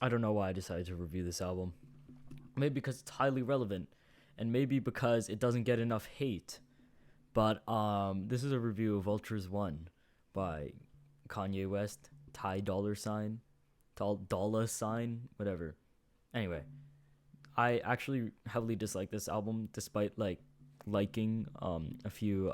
I don't know why I decided to review this album. Maybe because it's highly relevant, and maybe because it doesn't get enough hate. But this is a review of Vultures One by Kanye West, Ty Dollar Sign, Dollar Sign, whatever. Anyway, I actually heavily dislike this album, despite liking a few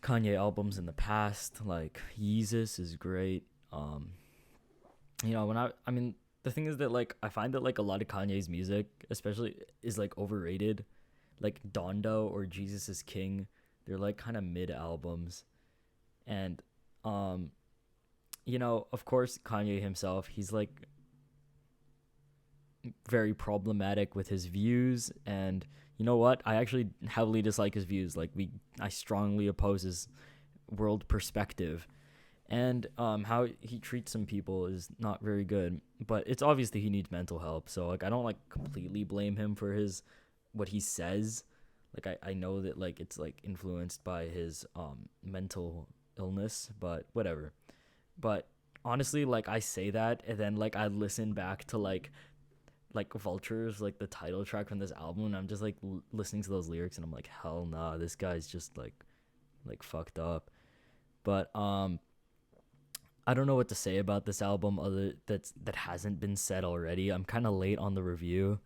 Kanye albums in the past. Like Yeezus is great. When I mean the thing is that like I find that like a lot of Kanye's music, especially, is like overrated. Like Dondo or Jesus is King, they're like kind of mid albums, and um, of course Kanye himself, he's like very problematic with his views, and you know what? I actually heavily dislike his views. I strongly oppose his world perspective, and how he treats some people is not very good. But it's obvious that he needs mental help. So like I don't like completely blame him for his what he says. Like I know that like it's like influenced by his mental illness, but whatever. But honestly, like I say that, and then like I listen back to like Vultures, like the title track from this album, and I'm just like listening to those lyrics, and I'm like, hell nah, this guy's just like fucked up. But I don't know what to say about this album other that hasn't been said already. I'm kind of late on the review,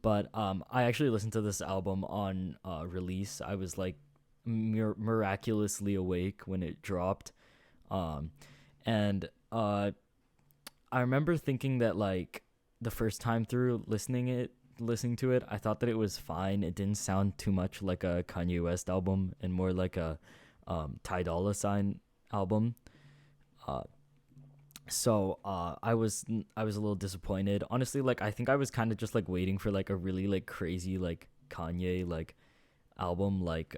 but I actually listened to this album on release. I was like miraculously awake when it dropped, um, and I remember thinking that like the first time through listening to it, I thought that it was fine. It didn't sound too much like a Kanye West album and more like a Ty Dolla Sign album. Uh, so I was a little disappointed. Honestly, like I think I was kind of just like waiting for like a really like crazy like Kanye like album like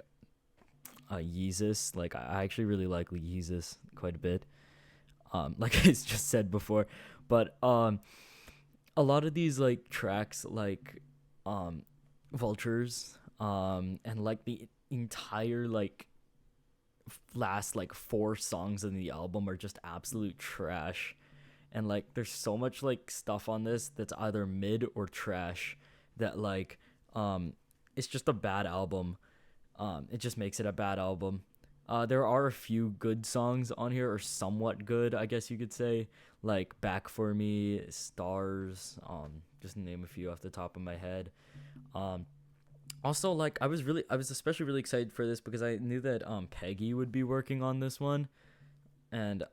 Yeezus. Like I actually really like Yeezus quite a bit. Like I just said before, but a lot of these like tracks like um vultures and like the entire like last like four songs in the album are just absolute trash, and like there's so much like stuff on this that's either mid or trash that like um it's just a bad album. It just makes it a bad album. There are a few good songs on here, or somewhat good, I guess you could say, like "Back for Me," "Stars," just to name a few off the top of my head. Um, Also, like I was especially really excited for this because I knew that Peggy would be working on this one, and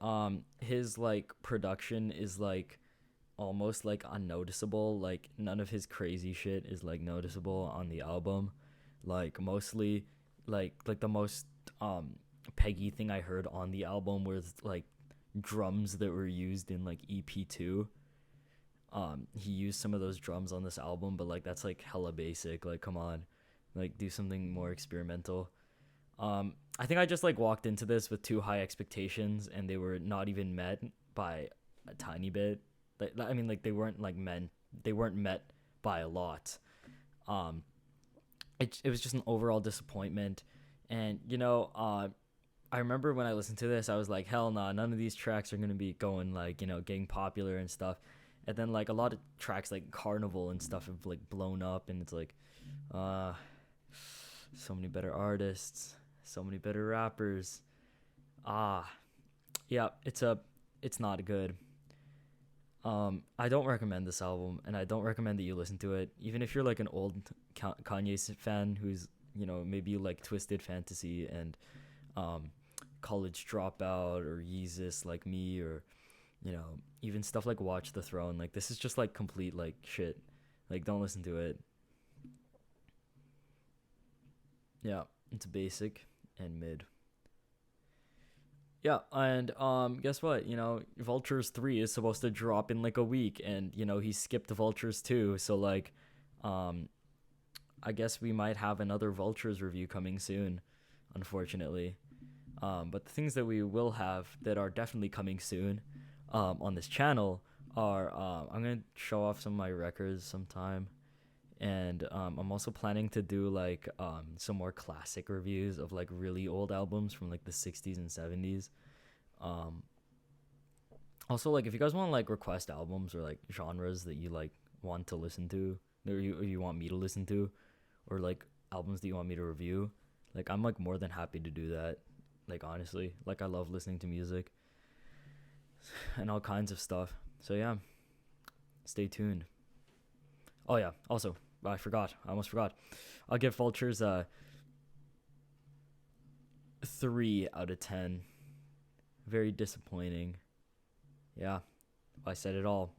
his like production is like almost like unnoticeable. Like none of his crazy shit is like noticeable on the album. Like mostly like the most Peggy thing I heard on the album was like drums that were used in like EP2. He used some of those drums on this album, but like that's like hella basic. Like come on, like do something more experimental. I think I just like walked into this with too high expectations, and they were not even met by a tiny bit. Like I mean, like they weren't met by a lot. Um, it was just an overall disappointment, and I remember when I listened to this, I was like, hell nah, none of these tracks are gonna be going like getting popular and stuff. And then like a lot of tracks like Carnival and stuff have like blown up, and it's like, uh, so many better artists, so many better rappers. Ah, yeah, it's not good. I don't recommend this album, and I don't recommend that you listen to it, even if you're like an old Kanye fan who's maybe you like Twisted Fantasy and um, College Dropout or Yeezus like me, or even stuff like Watch the Throne. Like this is just like complete like shit. Like don't listen to it. Yeah, it's basic and mid. Yeah, and guess what? Vultures 3 is supposed to drop in like a week, and he skipped Vultures 2, so like um I guess we might have another Vultures review coming soon, unfortunately. But the things that we will have that are definitely coming soon on this channel are I'm gonna show off some of my records sometime, and I'm also planning to do like some more classic reviews of like really old albums from like the 60s and 70s. Um, Also, like if you guys want to like request albums or like genres that you like want to listen to, or you want me to listen to, or like albums that you want me to review, like I'm like more than happy to do that. Like honestly, like I love listening to music and all kinds of stuff. So yeah, stay tuned. Oh yeah, also I forgot. I almost forgot. I'll give Vultures a 3 out of 10. Very disappointing. Yeah, I said it all.